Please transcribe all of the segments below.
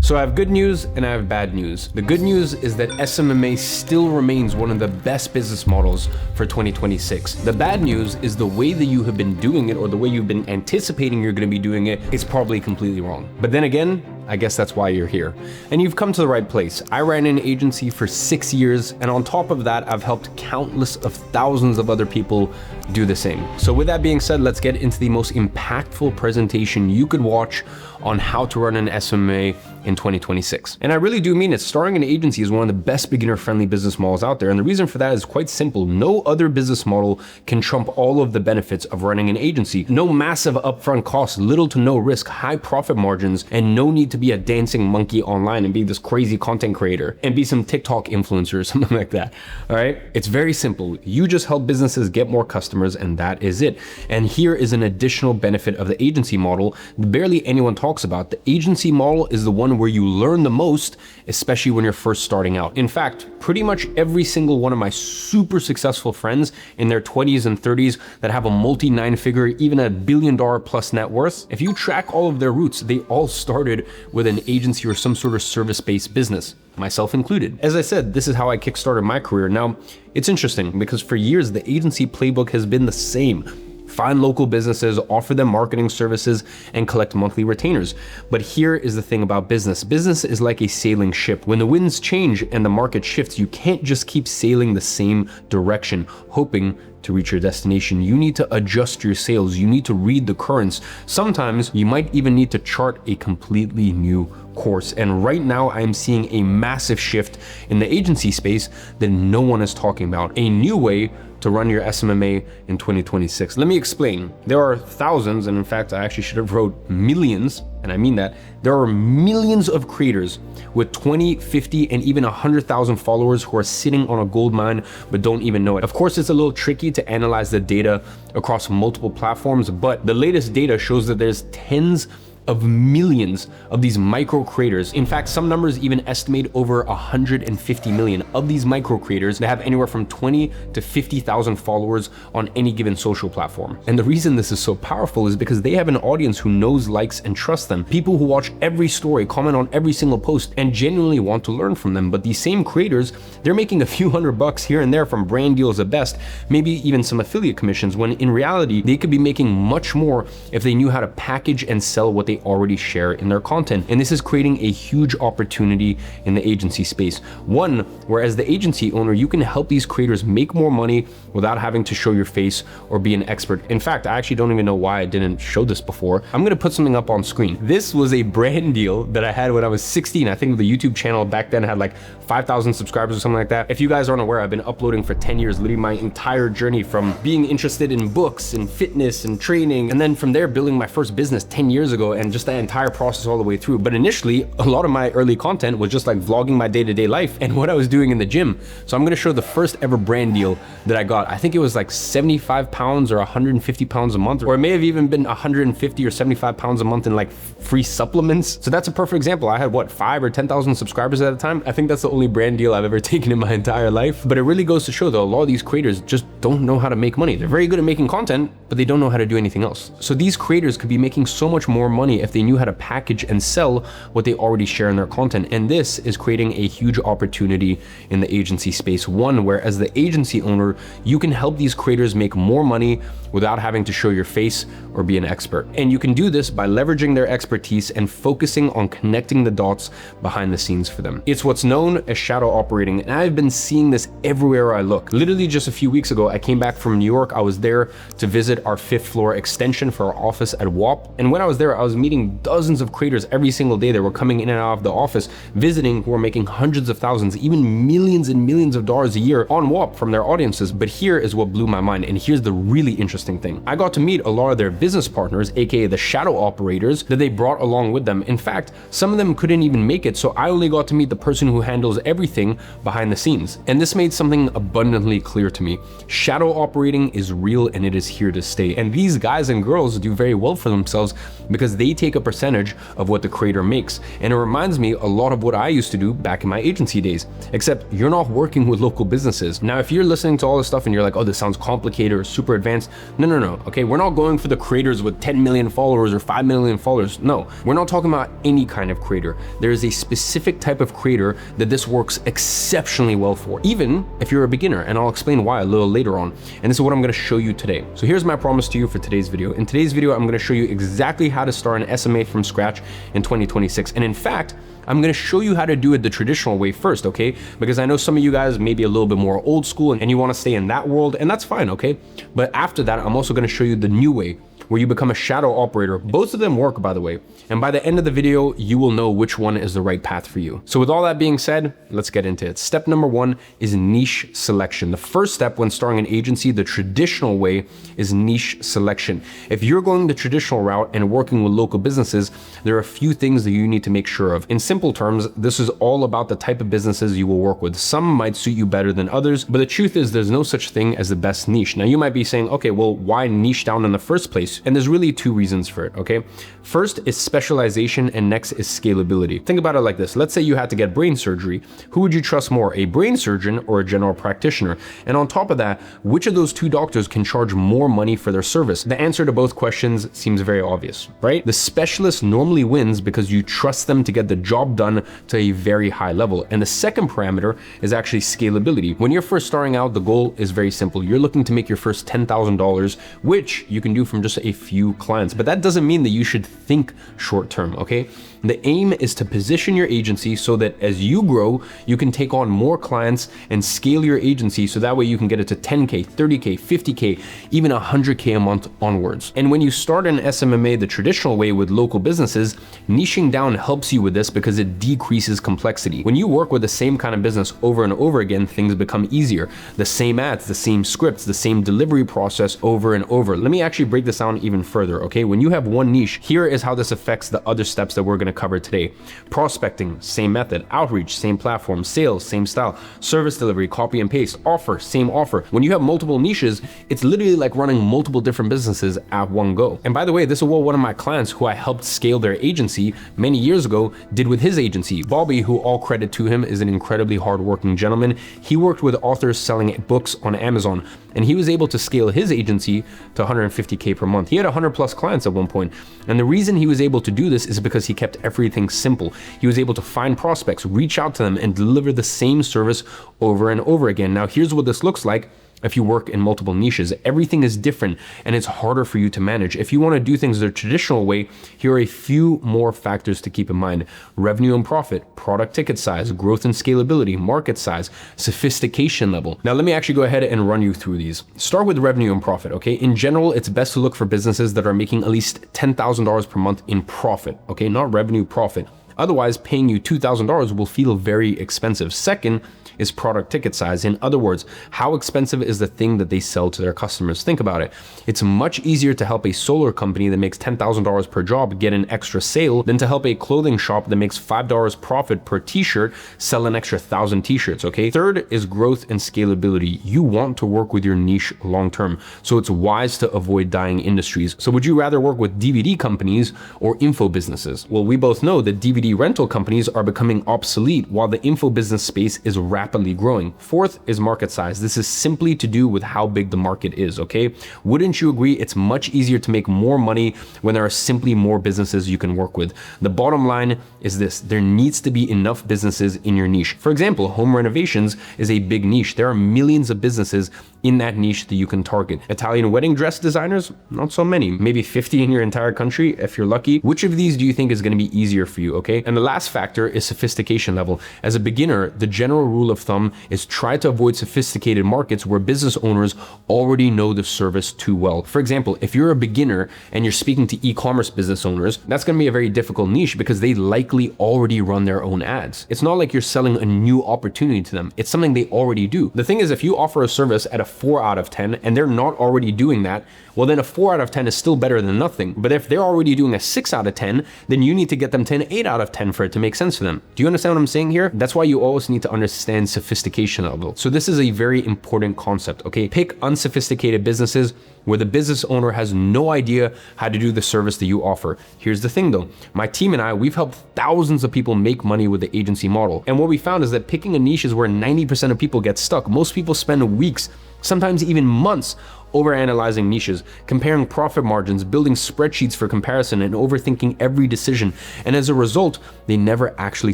So I have good news and I have bad news. The good news is that SMMA still remains one of the best business models for 2026. The bad news is the way that you have been doing it, or the way you've been anticipating you're going to be doing it, is probably completely wrong. But then again, I guess that's why you're here. And you've come to the right place. I ran an agency for 6 years, and on top of that, I've helped countless of thousands of other people do the same. So with that being said, let's get into the most impactful presentation you could watch on how to run an SMMA in 2026. And I really do mean it. Starting an agency is one of the best beginner-friendly business models out there. And the reason for that is quite simple. No other business model can trump all of the benefits of running an agency. No massive upfront costs, little to no risk, high profit margins, and no need to be a dancing monkey online and be this crazy content creator and be some TikTok influencer or something like that. All right. It's very simple. You just help businesses get more customers, and that is it. And here is an additional benefit of the agency model that barely anyone talks about. The agency model is the one where you learn the most, especially when you're first starting out. In fact, pretty much every single one of my super successful friends in their 20s and 30s that have a multi-nine-figure, even $1 billion plus net worth, if you track all of their roots, they all started with an agency or some sort of service-based business, myself included. As I said, this is how I kickstarted my career. Now, it's interesting because for years, the agency playbook has been the same. Find local businesses, offer them marketing services, and collect monthly retainers. But here is the thing about business. Business is like a sailing ship. When the winds change and the market shifts, you can't just keep sailing the same direction, hoping to reach your destination. You need to adjust your sails. You need to read the currents. Sometimes you might even need to chart a completely new course. And right now I'm seeing a massive shift in the agency space that no one is talking about. A new way to run your SMMA in 2026. Let me explain. There are thousands, and in fact, I actually should have wrote millions, and I mean that. There are millions of creators with 20, 50, and even 100,000 followers who are sitting on a gold mine but don't even know it. Of course, it's a little tricky to analyze the data across multiple platforms, but the latest data shows that there's tens of millions of these micro creators. In fact, some numbers even estimate over 150 million of these micro creators that have anywhere from 20 to 50,000 followers on any given social platform. And the reason this is so powerful is because they have an audience who knows, likes, and trusts them. People who watch every story, comment on every single post, and genuinely want to learn from them. But these same creators, they're making a few $100 here and there from brand deals at best, maybe even some affiliate commissions, when in reality, they could be making much more if they knew how to package and sell what they already share in their content. And this is creating a huge opportunity in the agency space. One, where as the agency owner, you can help these creators make more money without having to show your face or be an expert. In fact, I actually don't even know why I didn't show this before. I'm gonna put something up on screen. This was a brand deal that I had when I was 16. I think the YouTube channel back then had like 5,000 subscribers or something like that. If you guys aren't aware, I've been uploading for 10 years, literally my entire journey from being interested in books and fitness and training, and then from there building my first business 10 years ago, and just that entire process all the way through. But initially, a lot of my early content was just like vlogging my day-to-day life and what I was doing in the gym. So I'm gonna show the first ever brand deal that I got. I think it was like 75 pounds or 150 pounds a month, or it may have even been 150 or 75 pounds a month in like free supplements. So that's a perfect example. I had what, 5 or 10,000 subscribers at the time. I think that's the only brand deal I've ever taken in my entire life. But it really goes to show that a lot of these creators just don't know how to make money. They're very good at making content, but they don't know how to do anything else. So these creators could be making so much more money if they knew how to package and sell what they already share in their content. And this is creating a huge opportunity in the agency space. One, where as the agency owner, you can help these creators make more money without having to show your face or be an expert. And you can do this by leveraging their expertise and focusing on connecting the dots behind the scenes for them. It's what's known as shadow operating, and I've been seeing this everywhere I look. Literally just a few weeks ago, I came back from New York. I was there to visit our 5th floor extension for our office at WAP. And when I was there, I was meeting dozens of creators every single day that were coming in and out of the office, visiting, who were making hundreds of thousands, even millions and millions of dollars a year on WAP from their audiences. But here is what blew my mind, and here's the really interesting thing. I got to meet a lot of their business partners, aka the shadow operators, that they brought along with them. In fact, some of them couldn't even make it, so I only got to meet the person who handles everything behind the scenes. And this made something abundantly clear to me. Shadow operating is real and it is here to stay. And these guys and girls do very well for themselves because they they take a percentage of what the creator makes. And it reminds me a lot of what I used to do back in my agency days, except you're not working with local businesses. Now, if you're listening to all this stuff and you're like, oh, this sounds complicated or super advanced, no, okay? We're not going for the creators with 10 million followers or 5 million followers. No, we're not talking about any kind of creator. There is a specific type of creator that this works exceptionally well for, even if you're a beginner, and I'll explain why a little later on. And this is what I'm gonna show you today. So here's my promise to you for today's video. In today's video, I'm gonna show you exactly how to start an SMA from scratch in 2026. And in fact, I'm gonna show you how to do it the traditional way first, okay? Because I know some of you guys may be a little bit more old school and you wanna stay in that world, and that's fine, okay? But after that, I'm also gonna show you the new way, where you become a shadow operator. Both of them work, by the way. And by the end of the video, you will know which one is the right path for you. So with all that being said, let's get into it. Step number one is niche selection. The first step when starting an agency, the traditional way, is niche selection. If you're going the traditional route and working with local businesses, there are a few things that you need to make sure of. In simple terms, this is all about the type of businesses you will work with. Some might suit you better than others, but the truth is there's no such thing as the best niche. Now you might be saying, okay, well, why niche down in the first place? And there's really two reasons for it, okay? First is specialization and next is scalability. Think about it like this. Let's say you had to get brain surgery. Who would you trust more, a brain surgeon or a general practitioner? And on top of that, which of those two doctors can charge more money for their service? The answer to both questions seems very obvious, right? The specialist normally wins because you trust them to get the job done to a very high level. And the second parameter is actually scalability. When you're first starting out, the goal is very simple. You're looking to make your first $10,000, which you can do from just a few clients. But that doesn't mean that you should think short term, okay? The aim is to position your agency so that as you grow, you can take on more clients and scale your agency so that way you can get it to 10K, 30K, 50K, even 100K a month onwards. And when you start an SMMA the traditional way with local businesses, niching down helps you with this because it decreases complexity. When you work with the same kind of business over and over again, things become easier. The same ads, the same scripts, the same delivery process over and over. Let me actually break this down even further, okay? When you have one niche, here is how this affects the other steps that we're gonna cover today. Prospecting, same method. Outreach, same platform. Sales, same style. Service delivery, copy and paste. Offer, same offer. When you have multiple niches, it's literally like running multiple different businesses at one go. And by the way, this is what one of my clients who I helped scale their agency many years ago did with his agency. Bobby, who all credit to him, is an incredibly hardworking gentleman. He worked with authors selling books on Amazon, and he was able to scale his agency to 150K per month. He had 100 plus clients at one point. And the reason he was able to do this is because he kept everything simple. He was able to find prospects, reach out to them, and deliver the same service over and over again. Now, here's what this looks like. If you work in multiple niches, everything is different and it's harder for you to manage. If you want to do things the traditional way, here are a few more factors to keep in mind. Revenue and profit, product ticket size, growth and scalability, market size, sophistication level. Now, let me actually go ahead and run you through these. Start with revenue and profit, okay? In general, it's best to look for businesses that are making at least $10,000 per month in profit, okay? Not revenue, profit. Otherwise, paying you $2,000 will feel very expensive. Second is product ticket size. In other words, how expensive is the thing that they sell to their customers? Think about it. It's much easier to help a solar company that makes $10,000 per job get an extra sale than to help a clothing shop that makes $5 profit per t-shirt sell an extra 1,000 t-shirts, okay? Third is growth and scalability. You want to work with your niche long term, so it's wise to avoid dying industries. So would you rather work with DVD companies or info businesses? Well, we both know that DVD rental companies are becoming obsolete while the info business space is rapidly growing. Fourth is market size. This is simply to do with how big the market is, okay? Wouldn't you agree it's much easier to make more money when there are simply more businesses you can work with? The bottom line is this: there needs to be enough businesses in your niche. For example, home renovations is a big niche. There are millions of businesses in that niche that you can target. Italian wedding dress designers, not so many, maybe 50 in your entire country if you're lucky. Which of these do you think is going to be easier for you, okay? And the last factor is sophistication level. As a beginner, the general rule of thumb is try to avoid sophisticated markets where business owners already know the service too well. For example, if you're a beginner and you're speaking to e-commerce business owners, that's going to be a very difficult niche because they likely already run their own ads. It's not like you're selling a new opportunity to them. It's something they already do. The thing is, if you offer a service at a 4 out of 10 and they're not already doing that, well, then a 4 out of 10 is still better than nothing. But if they're already doing a 6 out of 10, then you need to get them to an 8 out of 10 for it to make sense for them. Do you understand what I'm saying here? That's why you always need to understand sophistication level. So this is a very important concept, okay? Pick unsophisticated businesses where the business owner has no idea how to do the service that you offer. Here's the thing though, my team and I, we've helped thousands of people make money with the agency model. And what we found is that picking a niche is where 90% of people get stuck. Most people spend weeks, sometimes even months, overanalyzing niches, comparing profit margins, building spreadsheets for comparison, and overthinking every decision. And as a result, they never actually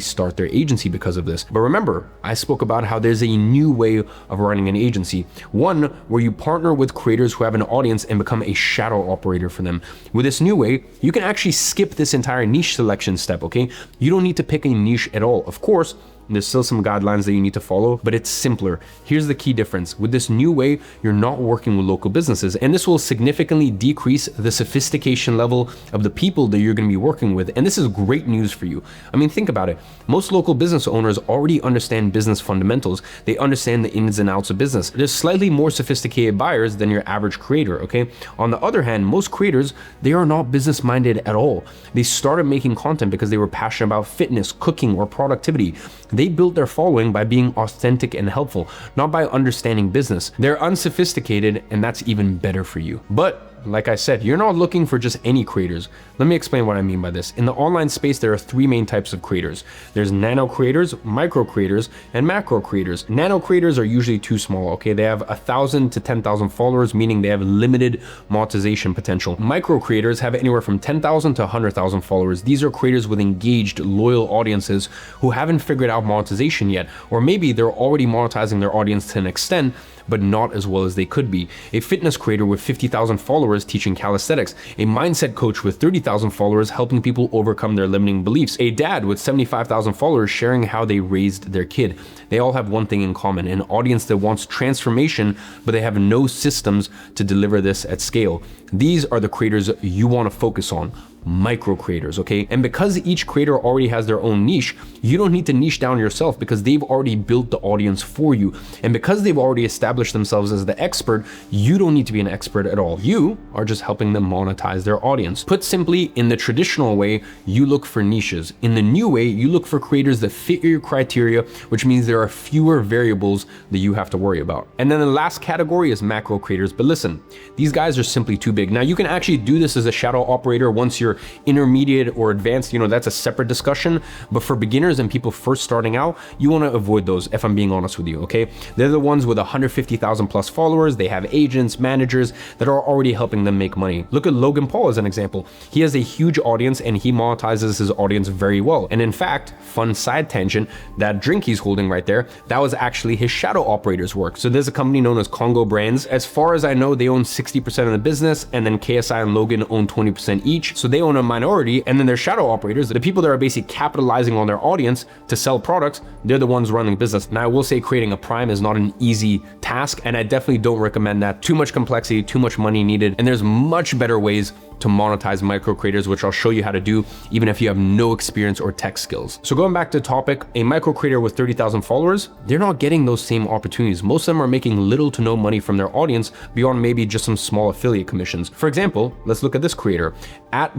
start their agency because of this. But remember, I spoke about how there's a new way of running an agency. One where you partner with creators who have an audience and become a shadow operator for them. With this new way, you can actually skip this entire niche selection step, okay? You don't need to pick a niche at all. Of course, there's still some guidelines that you need to follow, but it's simpler. Here's the key difference. With this new way, you're not working with local businesses, and this will significantly decrease the sophistication level of the people that you're gonna be working with. And this is great news for you. I mean, think about it. Most local business owners already understand business fundamentals. They understand the ins and outs of business. There's slightly more sophisticated buyers than your average creator, okay? On the other hand, most creators, they are not business minded at all. They started making content because they were passionate about fitness, cooking, or productivity. They built their following by being authentic and helpful, not by understanding business. They're unsophisticated, and that's even better for you. But like I said, you're not looking for just any creators. Let me explain what I mean by this. In the online space, there are three main types of creators. There's nano creators, micro creators, and macro creators. Nano creators are usually too small, okay? They have 1,000 to 10,000 followers, meaning they have limited monetization potential. Micro creators have anywhere from 10,000 to 100,000 followers. These are creators with engaged, loyal audiences who haven't figured out monetization yet, or maybe they're already monetizing their audience to an extent, but not as well as they could be. A fitness creator with 50,000 followers teaching calisthenics, a mindset coach with 30,000 followers helping people overcome their limiting beliefs, a dad with 75,000 followers sharing how they raised their kid. They all have one thing in common, an audience that wants transformation, but they have no systems to deliver this at scale. These are the creators you want to focus on. Micro creators, okay? And because each creator already has their own niche, you don't need to niche down yourself because they've already built the audience for you. And because they've already established themselves as the expert, you don't need to be an expert at all. You are just helping them monetize their audience. Put simply, in the traditional way, you look for niches. In the new way, you look for creators that fit your criteria, which means there are fewer variables that you have to worry about. And then the last category is macro creators. But listen, these guys are simply too big. Now you can actually do this as a shadow operator once you're intermediate or advanced, that's a separate discussion. But for beginners and people first starting out, you want to avoid those, if I'm being honest with you, okay? They're the ones with 150,000 plus followers. They have agents, managers that are already helping them make money. Look at Logan Paul as an example. He has a huge audience and he monetizes his audience very well. And in fact, fun side tangent, that drink he's holding right there, that was actually his shadow operator's work. So there's a company known as Congo Brands. As far as I know, they own 60% of the business, and then KSI and Logan own 20% each. So they own a minority, and then their shadow operators, the people that are basically capitalizing on their audience to sell products, they're the ones running business. Now I will say creating a prime is not an easy task, and I definitely don't recommend that. Too much complexity, too much money needed, and there's much better ways to monetize micro creators, which I'll show you how to do even if you have no experience or tech skills. So going back to the topic, a micro creator with 30,000 followers, they're not getting those same opportunities. Most of them are making little to no money from their audience beyond maybe just some small affiliate commissions. For example, let's look at this creator,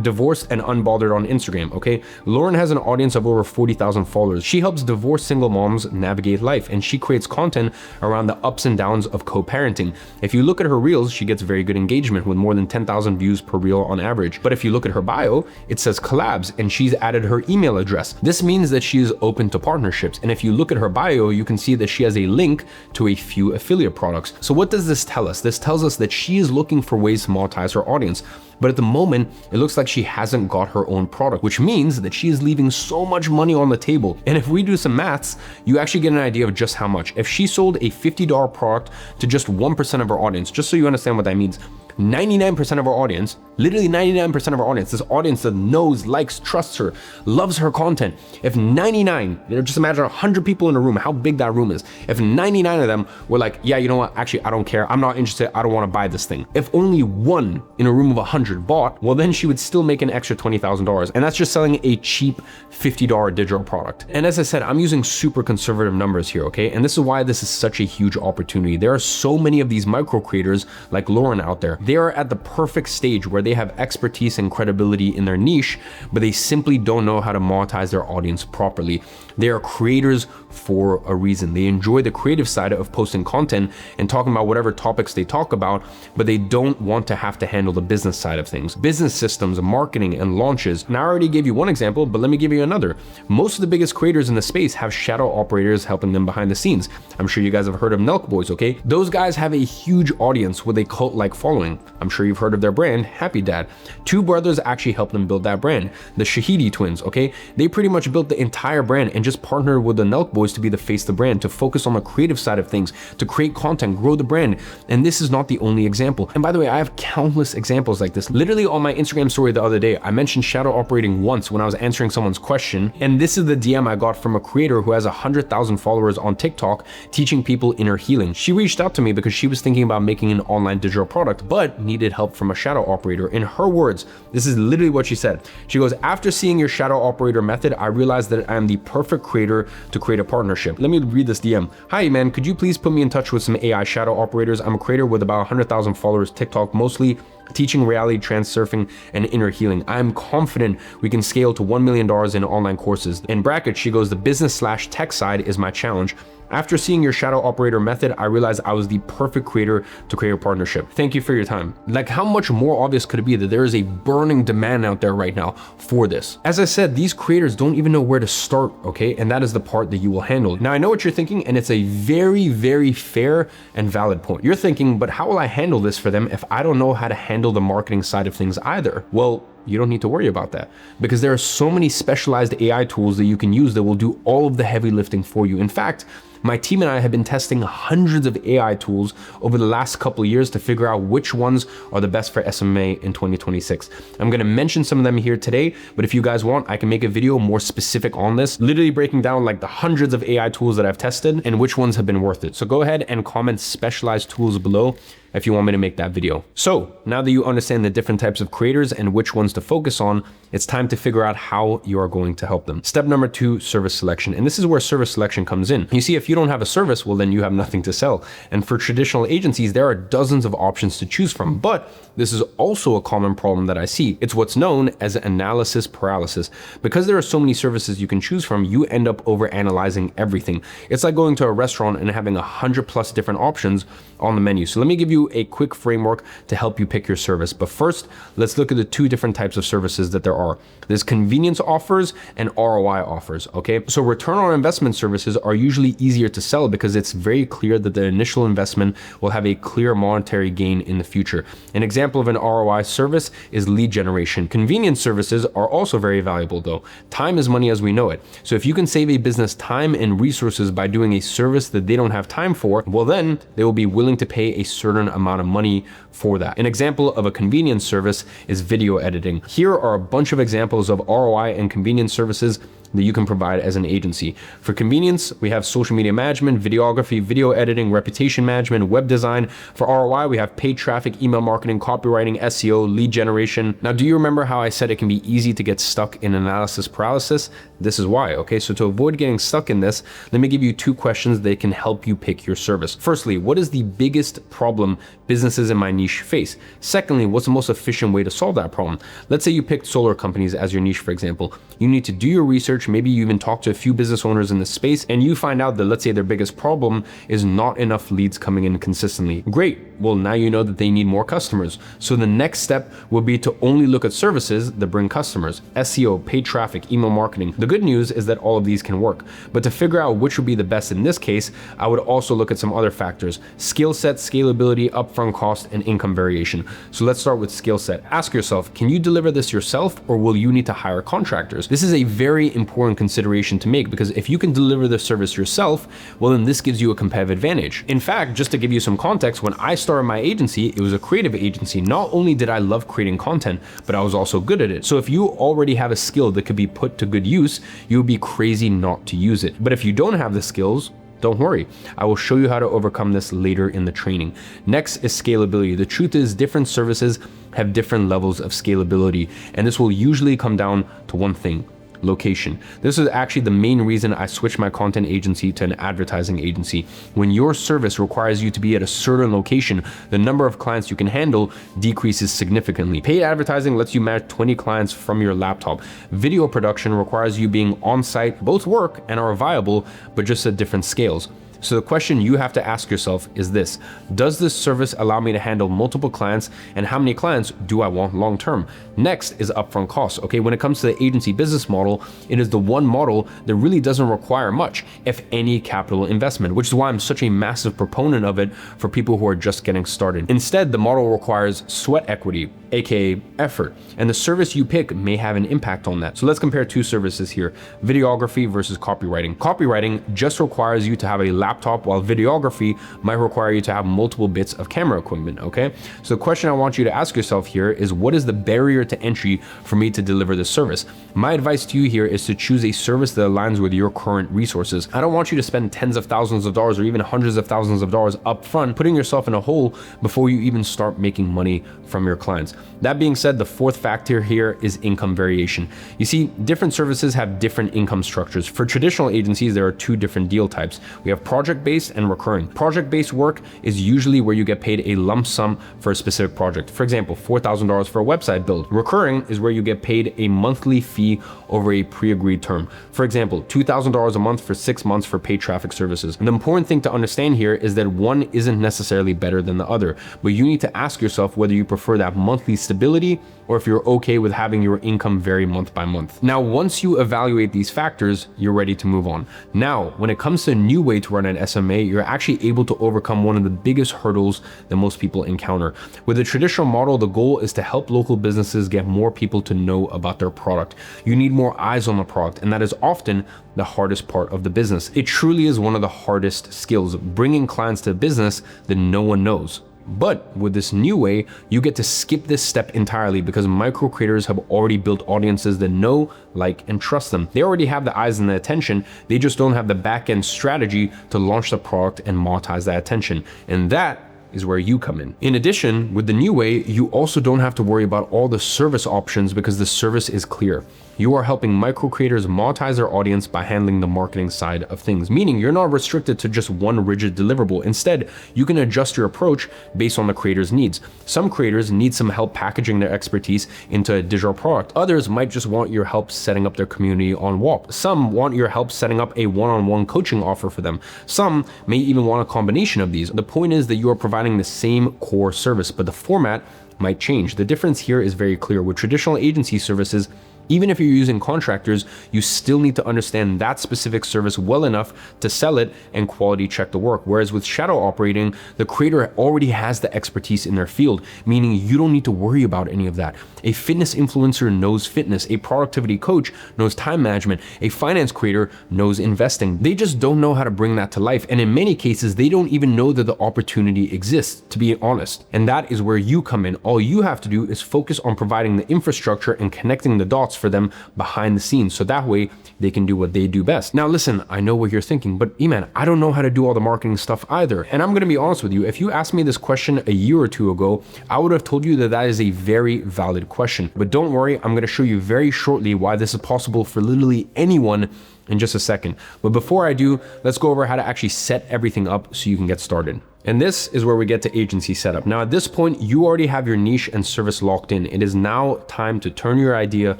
@divorced and unbothered on Instagram, okay? Lauren has an audience of over 40,000 followers. She helps divorced single moms navigate life, and she creates content around the ups and downs of co-parenting. If you look at her reels, she gets very good engagement with more than 10,000 views per reel on average. But if you look at her bio, it says collabs, and she's added her email address. This means that she is open to partnerships. And if you look at her bio, you can see that she has a link to a few affiliate products. So what does this tell us? This tells us that she is looking for ways to monetize her audience. But at the moment, it looks like she hasn't got her own product, which means that she is leaving so much money on the table. And if we do some maths, you actually get an idea of just how much. If she sold a $50 product to just 1% of her audience, just so you understand what that means, 99% of our audience, literally 99% of our audience, this audience that knows, likes, trusts her, loves her content. If 99, just imagine 100 people in a room, how big that room is. If 99 of them were like, yeah, you know what, actually, I don't care, I'm not interested, I don't want to buy this thing. If only one in a room of 100 100 bought, well then she would still make an extra $20,000. And that's just selling a cheap $50 digital product. And as I said, I'm using super conservative numbers here, okay? And this is why this is such a huge opportunity. There are so many of these micro creators like Lauren out there. They are at the perfect stage where they have expertise and credibility in their niche, but they simply don't know how to monetize their audience properly. They are creators for a reason. They enjoy the creative side of posting content and talking about whatever topics they talk about, but they don't want to have to handle the business side of things. Business systems, marketing, and launches. Now I already gave you one example, but let me give you another. Most of the biggest creators in the space have shadow operators helping them behind the scenes. I'm sure you guys have heard of Nelk Boys, okay? Those guys have a huge audience with a cult-like following. I'm sure you've heard of their brand, Happy Dad. Two brothers actually helped them build that brand. The Shahidi twins, okay? They pretty much built the entire brand and just partnered with the Nelk Boys to be the face of the brand, to focus on the creative side of things, to create content, grow the brand. And this is not the only example. And by the way, I have countless examples like this. Literally on my Instagram story the other day, I mentioned shadow operating once when I was answering someone's question. And this is the DM I got from a creator who has 100,000 followers on TikTok teaching people inner healing. She reached out to me because she was thinking about making an online digital product, but needed help from a shadow operator. In her words, this is literally what she said. She goes, after seeing your shadow operator method, I realized that I am the perfect creator to create a partnership. Let me read this DM. Hi, man, could you please put me in touch with some AI shadow operators? I'm a creator with about 100,000 followers, TikTok mostly, teaching reality transurfing and inner healing. I'm confident we can scale to $1 million in online courses. In brackets, she goes, the business/tech side is my challenge. After seeing your shadow operator method, I realized I was the perfect creator to create a partnership. Thank you for your time. Like, how much more obvious could it be that there is a burning demand out there right now for this? As I said, these creators don't even know where to start, okay? And that is the part that you will handle. Now, I know what you're thinking, and it's a very, very fair and valid point. You're thinking, but how will I handle this for them if I don't know how to handle the marketing side of things either? Well, you don't need to worry about that, because there are so many specialized AI tools that you can use that will do all of the heavy lifting for you. In fact, my team and I have been testing hundreds of AI tools over the last couple of years to figure out which ones are the best for SMMA in 2026. I'm gonna mention some of them here today, but if you guys want, I can make a video more specific on this, literally breaking down like the hundreds of AI tools that I've tested and which ones have been worth it. So go ahead and comment specialized tools below if you want me to make that video. So now that you understand the different types of creators and which ones to focus on, it's time to figure out how you are going to help them. Step number 2, service selection. And this is where service selection comes in. You see, if you don't have a service, well, then you have nothing to sell. And for traditional agencies, there are dozens of options to choose from, but this is also a common problem that I see. It's what's known as analysis paralysis. Because there are so many services you can choose from, you end up over-analyzing everything. It's like going to a restaurant and having 100+ different options on the menu. So let me give you a quick framework to help you pick your service. But first, let's look at the 2 different types of services that there are. There's convenience offers and ROI offers, okay? So return on investment services are usually easier to sell because it's very clear that the initial investment will have a clear monetary gain in the future. An example of an ROI service is lead generation. Convenience services are also very valuable though. Time is money as we know it. So if you can save a business time and resources by doing a service that they don't have time for, well then they will be willing to pay a certain amount of money for that. An example of a convenience service is video editing. Here are a bunch of examples of ROI and convenience services that you can provide as an agency. For convenience, we have social media management, videography, video editing, reputation management, web design. For ROI, we have paid traffic, email marketing, copywriting, SEO, lead generation. Now, do you remember how I said it can be easy to get stuck in analysis paralysis? This is why, okay? So to avoid getting stuck in this, let me give you 2 questions that can help you pick your service. Firstly, what is the biggest problem businesses in my niche face? Secondly, what's the most efficient way to solve that problem? Let's say you picked solar companies as your niche, for example. You need to do your research. Maybe you even talk to a few business owners in the space and you find out that, let's say, their biggest problem is not enough leads coming in consistently. Great. Well, now you know that they need more customers. So the next step will be to only look at services that bring customers. SEO, paid traffic, email marketing. The good news is that all of these can work. But to figure out which would be the best in this case, I would also look at some other factors: skill set, scalability, upfront cost, and income variation. So let's start with skill set. Ask yourself, can you deliver this yourself or will you need to hire contractors? This is a very important consideration to make, because if you can deliver the service yourself, well, then this gives you a competitive advantage. In fact, just to give you some context, when I started my agency, it was a creative agency. Not only did I love creating content, but I was also good at it. So if you already have a skill that could be put to good use, you would be crazy not to use it. But if you don't have the skills, Don't worry, I will show you how to overcome this later in the training. Next is scalability. The truth is different services have different levels of scalability, and this will usually come down to one thing: location. This is actually the main reason I switched my content agency to an advertising agency. When your service requires you to be at a certain location, the number of clients you can handle decreases significantly. Paid advertising lets you manage 20 clients from your laptop. Video production requires you being on site. Both work and are viable, but just at different scales. So the question you have to ask yourself is this: does this service allow me to handle multiple clients, and how many clients do I want long term? Next is upfront costs. Okay, when it comes to the agency business model, it is the one model that really doesn't require much, if any, capital investment, which is why I'm such a massive proponent of it for people who are just getting started. Instead, the model requires sweat equity, aka effort, and the service you pick may have an impact on that. So let's compare two services here: videography versus copywriting. Copywriting just requires you to have a laptop, while videography might require you to have multiple bits of camera equipment. Okay, so the question I want you to ask yourself here is, what is the barrier to entry for me to deliver this service? My advice to you here is to choose a service that aligns with your current resources. I don't want you to spend tens of thousands of dollars or even hundreds of thousands of dollars up front, putting yourself in a hole before you even start making money from your clients. That being said, the fourth factor here is income variation. You see, different services have different income structures. For traditional agencies, there are two different deal types. We have project-based and recurring. Project-based work is usually where you get paid a lump sum for a specific project. For example, $4,000 for a website build. Recurring is where you get paid a monthly fee over a pre-agreed term. For example, $2,000 a month for 6 months for paid traffic services. And the important thing to understand here is that one isn't necessarily better than the other, but you need to ask yourself whether you prefer that monthly stability or if you're okay with having your income vary month by month. Now, once you evaluate these factors, you're ready to move on. Now, when it comes to a new way to run an SMMA, you're actually able to overcome one of the biggest hurdles that most people encounter. With a traditional model, the goal is to help local businesses get more people to know about their product. You need more eyes on the product, and that is often the hardest part of the business. It truly is one of the hardest skills, bringing clients to a business that no one knows. But with this new way, you get to skip this step entirely because micro creators have already built audiences that know, like, and trust them. They already have the eyes and the attention. They just don't have the back-end strategy to launch the product and monetize that attention. And that is where you come in. In addition, with the new way, you also don't have to worry about all the service options because the service is clear. You are helping micro creators monetize their audience by handling the marketing side of things, meaning you're not restricted to just one rigid deliverable. Instead, you can adjust your approach based on the creator's needs. Some creators need some help packaging their expertise into a digital product. Others might just want your help setting up their community on WAP. Some want your help setting up a one-on-one coaching offer for them. Some may even want a combination of these. The point is that you are providing the same core service, but the format might change. The difference here is very clear. With traditional agency services, even if you're using contractors, you still need to understand that specific service well enough to sell it and quality check the work. Whereas with shadow operating, the creator already has the expertise in their field, meaning you don't need to worry about any of that. A fitness influencer knows fitness. A productivity coach knows time management. A finance creator knows investing. They just don't know how to bring that to life. And in many cases, they don't even know that the opportunity exists, to be honest. And that is where you come in. All you have to do is focus on providing the infrastructure and connecting the dots for them behind the scenes, so that way they can do what they do best. Now listen, I know what you're thinking, but Iman, I don't know how to do all the marketing stuff either. And I'm gonna be honest with you, if you asked me this question a year or two ago, I would have told you that that is a very valid question. But don't worry, I'm gonna show you very shortly why this is possible for literally anyone in just a second. But before I do, let's go over how to actually set everything up so you can get started. And this is where we get to agency setup. Now at this point, you already have your niche and service locked in. It is now time to turn your idea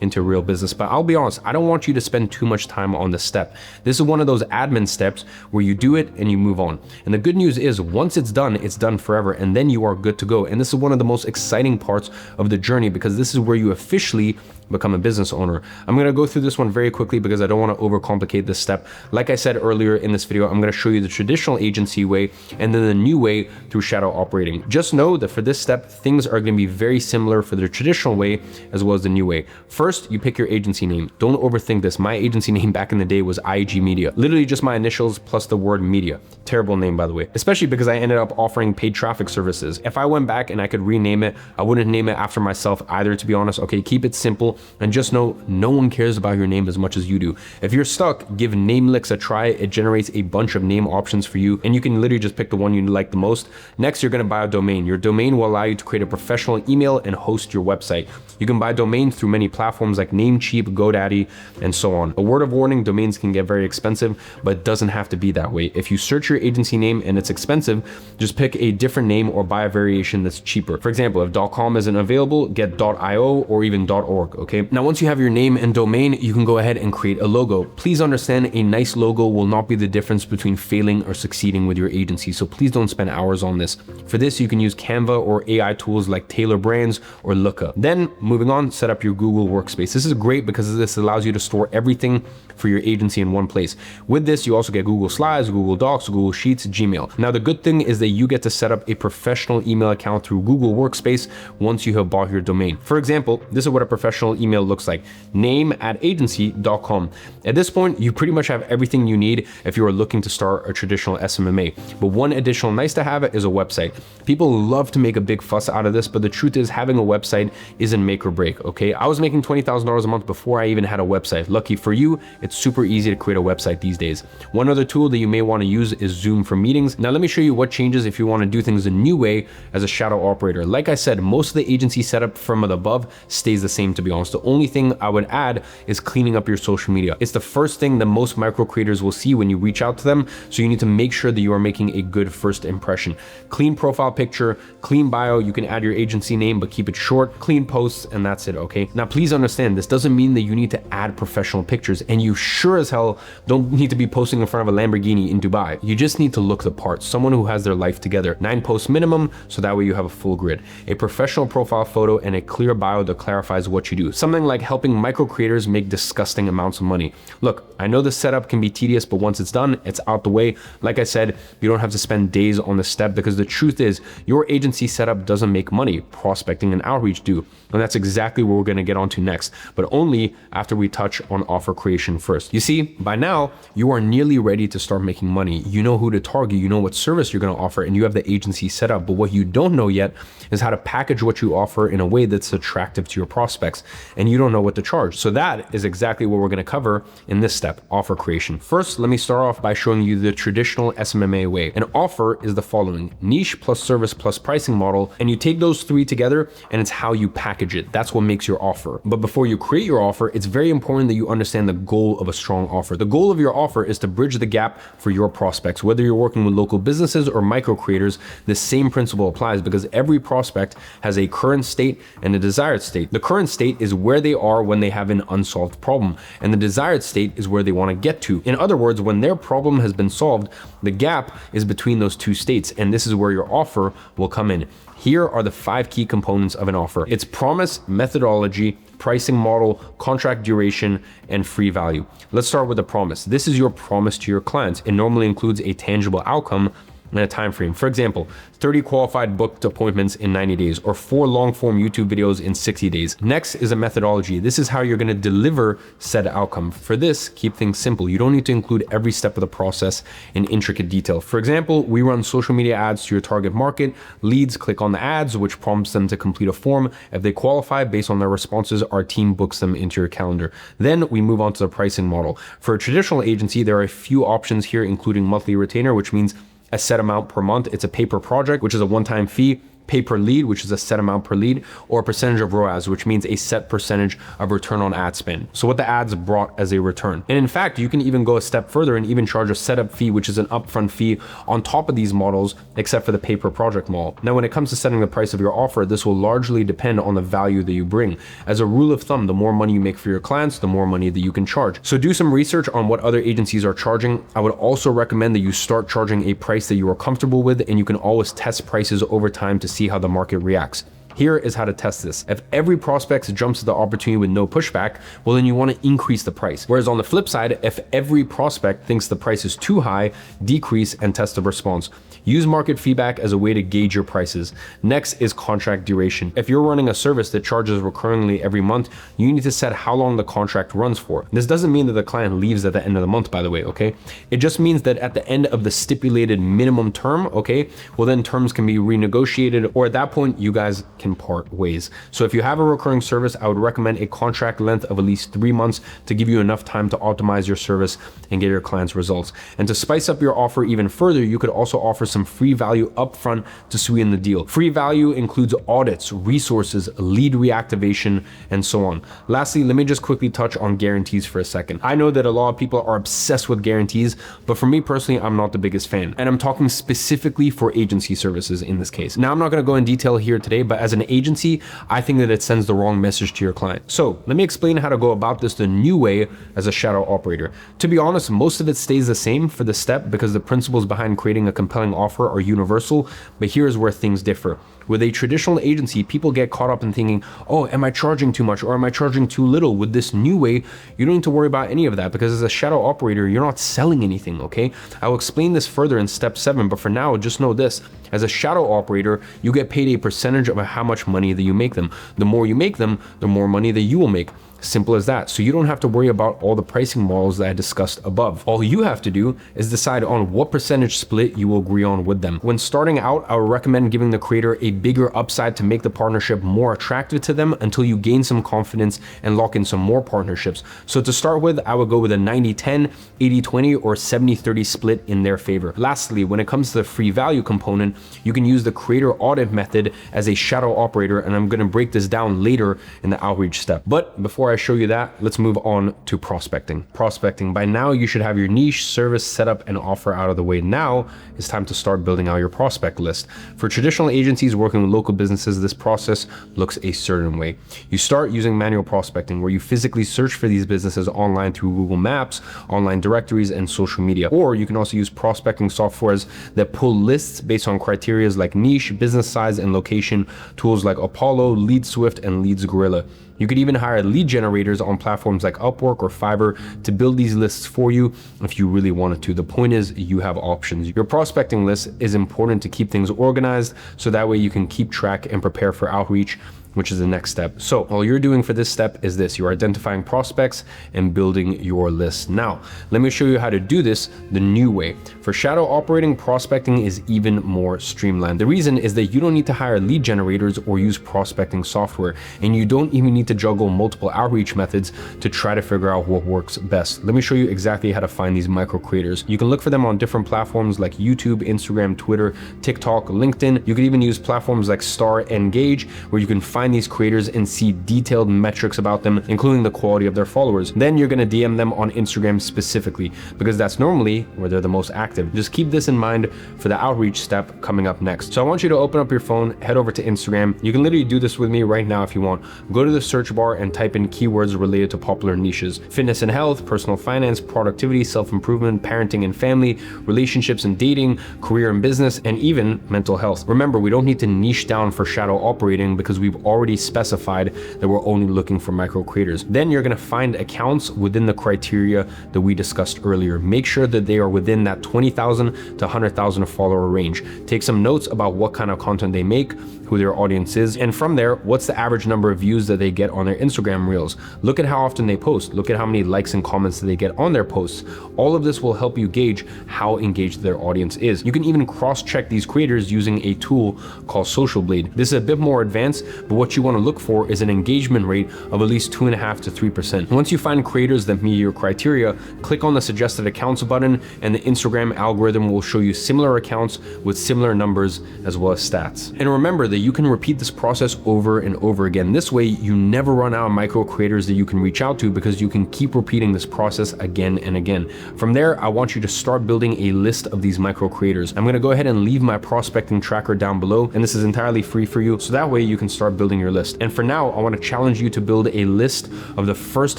into a real business. But I'll be honest, I don't want you to spend too much time on this step. This is one of those admin steps where you do it and you move on. And the good news is once it's done forever, and then you are good to go. And this is one of the most exciting parts of the journey because this is where you officially become a business owner. I'm gonna go through this one very quickly because I don't wanna overcomplicate this step. Like I said earlier in this video, I'm gonna show you the traditional agency way and then the new way through shadow operating. Just know that for this step, things are gonna be very similar for the traditional way as well as the new way. First, you pick your agency name. Don't overthink this. My agency name back in the day was IG Media. Literally just my initials plus the word media. Terrible name, by the way, especially because I ended up offering paid traffic services. If I went back and I could rename it, I wouldn't name it after myself either, to be honest. Okay, keep it simple. And just know no one cares about your name as much as you do. If you're you're stuck, give Namelix a try. It generates a bunch of name options for you, and you can literally just pick the one you like the most. Next, you're gonna buy a domain. Your domain will allow you to create a professional email and host your website. You can buy domains through many platforms like Namecheap, GoDaddy, and so on. A word of warning, domains can get very expensive, but it doesn't have to be that way. If you search your agency name and it's expensive, just pick a different name or buy a variation that's cheaper. For example, if .com isn't available, get .io or even .org, okay? Now, once you have your name and domain, you can go ahead and create a logo. Please understand, a nice logo will not be the difference between failing or succeeding with your agency, so please don't spend hours on this. For this, you can use Canva or AI tools like Tailor Brands or Looka. Then, moving on, set up your Google Workspace. This is great because this allows you to store everything for your agency in one place. With this, you also get Google Slides, Google Docs, Google Sheets, Gmail. Now, the good thing is that you get to set up a professional email account through Google Workspace once you have bought your domain. For example, this is what a professional email looks like: name@agency.com. At this point, you pretty much have everything you need if you are looking to start a traditional SMMA. But one additional nice to have is a website. People love to make a big fuss out of this, but the truth is having a website isn't make or break, okay? I was making $20,000 a month before I even had a website. Lucky for you, it's super easy to create a website these days. One other tool that you may want to use is Zoom for meetings. Now, let me show you what changes if you want to do things a new way as a shadow operator. Like I said, most of the agency setup from the above stays the same, to be honest. The only thing I would add is cleaning up your social media. It's the first thing that most micro creators will see when you reach out to them, so you need to make sure that you are making a good first impression. Clean profile picture, clean bio, you can add your agency name, but keep it short, clean posts, and that's it, okay? Now, please understand, this doesn't mean that you need to add professional pictures, and you sure as hell don't need to be posting in front of a Lamborghini in Dubai. You just need to look the part, someone who has their life together. 9 posts minimum, so that way you have a full grid. A professional profile photo and a clear bio that clarifies what you do. Something like helping micro creators make disgusting amounts of money. Look, I know the setup can be tedious, but once it's done, it's out the way. Like I said, you don't have to spend days on this step, because the truth is your agency setup doesn't make money. Prospecting and outreach do. And that's exactly what we're going to get onto next, but only after we touch on offer creation first. You see, by now, you are nearly ready to start making money. You know who to target, you know what service you're going to offer, and you have the agency set up. But what you don't know yet is how to package what you offer in a way that's attractive to your prospects, and you don't know what to charge. So that is exactly what we're going to cover in this step, offer creation. First, let me start off by showing you the traditional SMMA way. An offer is the following: niche plus service plus pricing model, and you take those three together, and it's how you package it. That's what makes your offer. But before you create your offer, it's very important that you understand the goal of a strong offer. The goal of your offer is to bridge the gap for your prospects. Whether you're working with local businesses or micro creators, the same principle applies, because every prospect has a current state and a desired state. The current state is where they are when they have an unsolved problem, and the desired state is where they want to get to. In other words, when their problem has been solved, the gap is between those two states, and this is where your offer will come in. Here are the 5 key components of an offer. It's promise, methodology, pricing model, contract duration, and free value. Let's start with the promise. This is your promise to your clients. It normally includes a tangible outcome and a time frame. For example, 30 qualified booked appointments in 90 days, or 4 long form YouTube videos in 60 days. Next is a methodology. This is how you're going to deliver said outcome. For this, keep things simple. You don't need to include every step of the process in intricate detail. For example, we run social media ads to your target market. Leads click on the ads, which prompts them to complete a form. If they qualify based on their responses, our team books them into your calendar. Then we move on to the pricing model. For a traditional agency, there are a few options here, including monthly retainer, which means a set amount per month. It's a pay-per project, which is a one-time fee. Pay per lead, which is a set amount per lead, or a percentage of ROAS, which means a set percentage of return on ad spend. So what the ads brought as a return. And in fact, you can even go a step further and even charge a setup fee, which is an upfront fee on top of these models, except for the pay per project model. Now, when it comes to setting the price of your offer, this will largely depend on the value that you bring. As a rule of thumb, the more money you make for your clients, the more money that you can charge. So do some research on what other agencies are charging. I would also recommend that you start charging a price that you are comfortable with, and you can always test prices over time to see how the market reacts. Here is how to test this. If every prospect jumps to the opportunity with no pushback, well, then you want to increase the price. Whereas on the flip side, if every prospect thinks the price is too high, decrease and test the response. Use market feedback as a way to gauge your prices. Next is contract duration. If you're running a service that charges recurringly every month, you need to set how long the contract runs for. This doesn't mean that the client leaves at the end of the month, by the way, okay? It just means that at the end of the stipulated minimum term, okay, well then terms can be renegotiated, or at that point, you guys can part ways. So if you have a recurring service, I would recommend a contract length of at least 3 months to give you enough time to optimize your service and get your clients results. And to spice up your offer even further, you could also offer some free value upfront to sweeten the deal. Free value includes audits, resources, lead reactivation, and so on. Lastly, let me just quickly touch on guarantees for a second. I know that a lot of people are obsessed with guarantees, but for me personally, I'm not the biggest fan. And I'm talking specifically for agency services in this case. Now, I'm not gonna go in detail here today, but as an agency, I think that it sends the wrong message to your client. So let me explain how to go about this the new way as a shadow operator. To be honest, most of it stays the same for the step because the principles behind creating a compelling offer are universal, but here's where things differ. With a traditional agency, people get caught up in thinking, oh, am I charging too much or am I charging too little? With this new way, you don't need to worry about any of that because as a shadow operator, you're not selling anything, okay? I will explain this further in step 7, but for now, just know this. As a shadow operator, you get paid a percentage of how much money that you make them. The more you make them, the more money that you will make. Simple as that. So you don't have to worry about all the pricing models that I discussed above. All you have to do is decide on what percentage split you will agree on with them. When starting out, I would recommend giving the creator a bigger upside to make the partnership more attractive to them until you gain some confidence and lock in some more partnerships. So to start with, I would go with a 90-10, 80-20, or 70-30 split in their favor. Lastly, when it comes to the free value component, you can use the creator audit method as a shadow operator, and I'm going to break this down later in the outreach step. But before I show you that, let's move on to prospecting. Prospecting. By now, you should have your niche, service, setup, and offer out of the way. Now, it's time to start building out your prospect list. For traditional agencies working with local businesses, this process looks a certain way. You start using manual prospecting, where you physically search for these businesses online through Google Maps, online directories, and social media. Or you can also use prospecting softwares that pull lists based on criteria like niche, business size, and location, tools like Apollo, LeadSwift, and LeadsGorilla. You could even hire lead generators on platforms like Upwork or Fiverr to build these lists for you if you really wanted to. The point is you have options. Your prospecting list is important to keep things organized so that way you can keep track and prepare for outreach, which is the next step. So all you're doing for this step is this: you're identifying prospects and building your list. Now, let me show you how to do this the new way. For shadow operating, prospecting is even more streamlined. The reason is that you don't need to hire lead generators or use prospecting software, and you don't even need to juggle multiple outreach methods to try to figure out what works best. Let me show you exactly how to find these micro creators. You can look for them on different platforms like YouTube, Instagram, Twitter, TikTok, LinkedIn. You could even use platforms like Star Engage, where you can find these creators and see detailed metrics about them, including the quality of their followers. Then you're going to DM them on Instagram specifically, because that's normally where they're the most active. Just keep this in mind for the outreach step coming up next. So I want you to open up your phone, head over to Instagram. You can literally do this with me right now if you want. Go to the search bar and type in keywords related to popular niches: fitness and health, personal finance, productivity, self-improvement, parenting and family, relationships and dating, career and business, and even mental health. Remember, we don't need to niche down for shadow operating because we've already specified that we're only looking for micro creators. Then you're going to find accounts within the criteria that we discussed earlier. Make sure that they are within that 20,000 to 100,000 follower range. Take some notes about what kind of content they make, who their audience is, and from there, what's the average number of views that they get on their Instagram reels. Look at how often they post. Look at how many likes and comments that they get on their posts. All of this will help you gauge how engaged their audience is. You can even cross-check these creators using a tool called Social Blade. This is a bit more advanced, but what you want to look for is an engagement rate of at least 2.5 to 3%. Once you find creators that meet your criteria, click on the suggested accounts button, and the Instagram algorithm will show you similar accounts with similar numbers as well as stats. And remember that you can repeat this process over and over again. This way, you never run out of micro creators that you can reach out to because you can keep repeating this process again and again. From there, I want you to start building a list of these micro creators. I'm going to go ahead and leave my prospecting tracker down below, and this is entirely free for you, so that way you can start building your list. And for now, I want to challenge you to build a list of the first